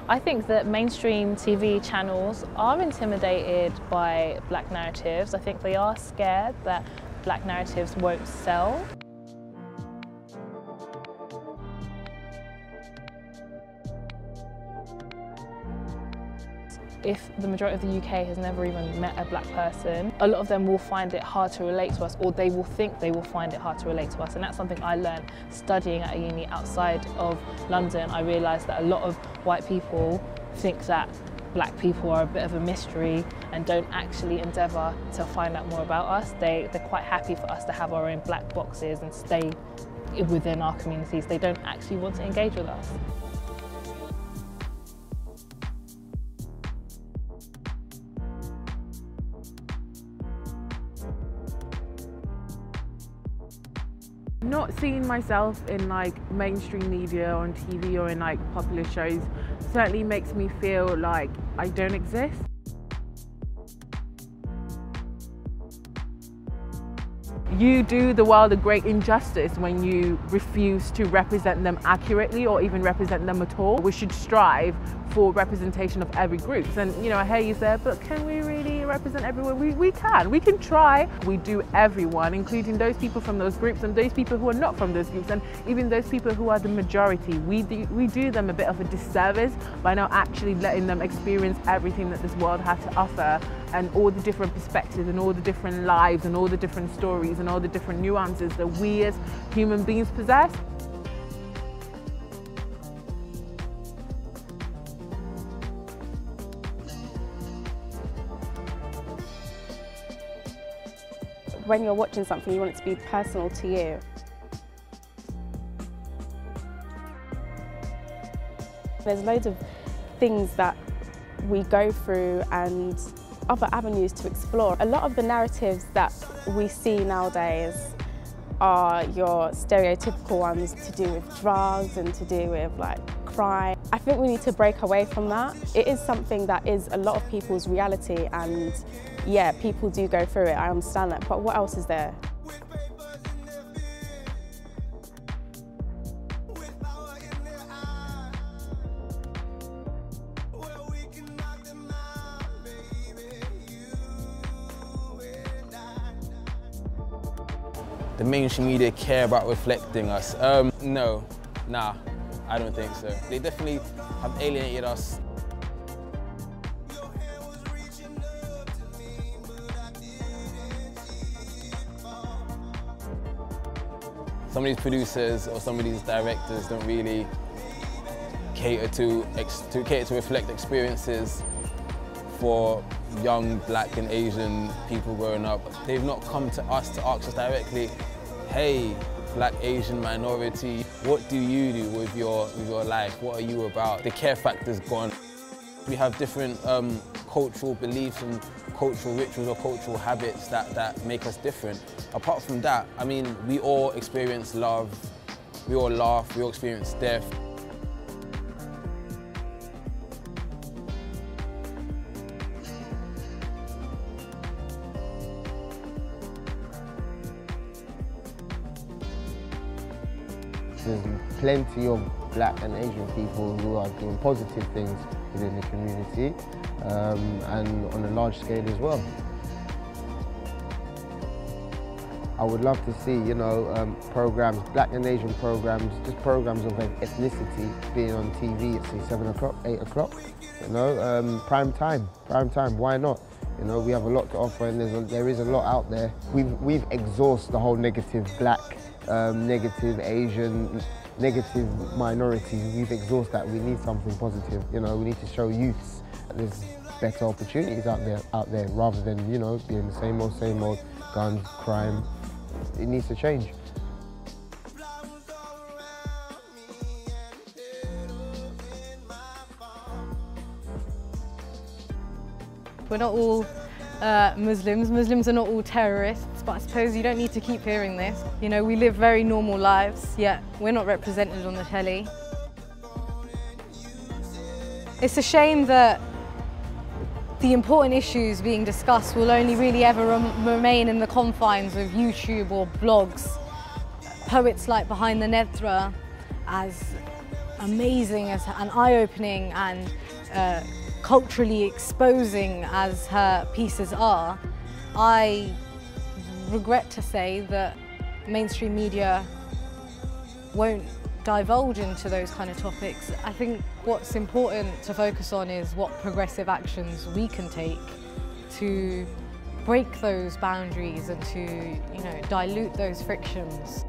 I think that mainstream TV channels are intimidated by black narratives. I think they are scared that black narratives won't sell. If the majority of the UK has never even met a black person, a lot of them will find it hard to relate to us, or they will think they will find it hard to relate to us. And that's something I learned studying at a uni outside of London. I realised that a lot of white people think that black people are a bit of a mystery and don't actually endeavour to find out more about us. They're quite happy for us to have our own black boxes and stay within our communities. They don't actually want to engage with us. Not seeing myself in like mainstream media on TV or in like popular shows certainly makes me feel like I don't exist. You do the world a great injustice when you refuse to represent them accurately or even represent them at all. We should strive for representation of every group. And you know, I hear you say, but can we really represent everyone? We can try. We do everyone, including those people from those groups and those people who are not from those groups, and even those people who are the majority. We do them a bit of a disservice by not actually letting them experience everything that this world has to offer, and all the different perspectives and all the different lives and all the different stories and all the different nuances that we as human beings possess. When you're watching something, you want it to be personal to you. There's loads of things that we go through and other avenues to explore. A lot of the narratives that we see nowadays are your stereotypical ones to do with drugs and to do with like crime. I think we need to break away from that. It is something that is a lot of people's reality, and yeah, people do go through it, I understand that, but what else is there? The mainstream media care about reflecting us. No, nah, I don't think so. They definitely have alienated us. Some of these producers or some of these directors don't really cater to reflect experiences for young black and Asian people growing up. They've not come to us to ask us directly, hey, black Asian minority, what do you do with your life? What are you about? The care factor's gone. We have different cultural beliefs and cultural rituals or cultural habits that make us different. Apart from that, I mean, we all experience love, we all laugh, we all experience death. There's plenty of black and Asian people who are doing positive things within the community and on a large scale as well. I would love to see, you know, programs, black and Asian programs, just programs of ethnicity being on TV at say 7 o'clock, 8 o'clock, you know, prime time, why not? You know, we have a lot to offer and there is a lot out there. We've exhausted the whole negative black, negative Asian, negative minorities. We've exhausted that. We need something positive. You know, we need to show youths that there's better opportunities out there rather than, you know, being the same old, guns, crime. It needs to change. We're not all Muslims. Muslims are not all terrorists, but I suppose you don't need to keep hearing this. You know, we live very normal lives, yet we're not represented on the telly. It's a shame that the important issues being discussed will only really ever remain in the confines of YouTube or blogs. Poets like Behind the Nedra, as amazing and eye-opening and culturally exposing as her pieces are, I regret to say that mainstream media won't divulge into those kind of topics. I think what's important to focus on is what progressive actions we can take to break those boundaries and to, dilute those frictions.